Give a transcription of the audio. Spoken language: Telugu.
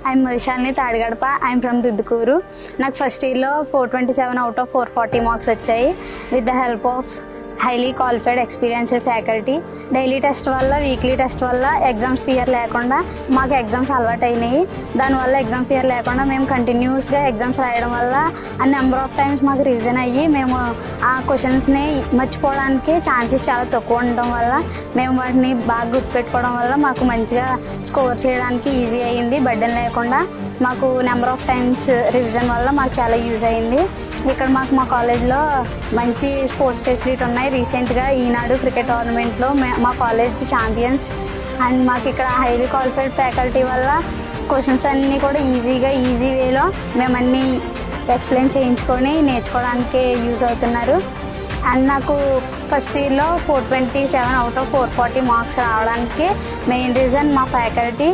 I'm Vaishalini Tadigadapa. I'm from Duddukuru. నాకు ఫస్ట్ ఇయర్లో 427 అవుట్ ఆఫ్ 440 మార్క్స్ వచ్చాయి with the help of highly qualified experienced faculty. Daily test వల్ల, వీక్లీ టెస్ట్ వల్ల ఎగ్జామ్స్ ఫియర్ లేకుండా మాకు ఎగ్జామ్స్ అలవాటు అయినాయి. దానివల్ల ఎగ్జామ్ ఫియర్ లేకుండా మేము కంటిన్యూస్గా ఎగ్జామ్స్ రాయడం వల్ల ఆ నెంబర్ ఆఫ్ టైమ్స్ మాకు రివిజన్ అయ్యి మేము ఆ క్వశ్చన్స్ని మర్చిపోవడానికి ఛాన్సెస్ చాలా తక్కువ ఉండడం వల్ల మేము వాటిని బాగా గుర్తుపెట్టుకోవడం వల్ల మాకు మంచిగా స్కోర్ చేయడానికి ఈజీ అయ్యింది. బర్డెన్ లేకుండా మాకు నెంబర్ ఆఫ్ టైమ్స్ రివిజన్ వల్ల మాకు చాలా యూజ్ అయింది. ఇక్కడ మాకు మా కాలేజ్లో మంచి స్పోర్ట్స్ ఫెసిలిటీ ఉన్నాయి. రీసెంట్గా ఈనాడు క్రికెట్ టోర్నమెంట్లో మా కాలేజ్ ఛాంపియన్స్. అండ్ మాకు ఇక్కడ హైలీ క్వాలిఫైడ్ ఫ్యాకల్టీ వల్ల క్వశ్చన్స్ అన్నీ కూడా ఈజీ వేలో మేము అన్నీ ఎక్స్ప్లెయిన్ చేయించుకొని నేర్చుకోవడానికి యూజ్ అవుతున్నారు. అండ్ నాకు ఫస్ట్ ఇయర్లో 427 అవుట్ ఆఫ్ 440 మార్క్స్ రావడానికి మెయిన్ రీజన్ మా ఫ్యాకల్టీ.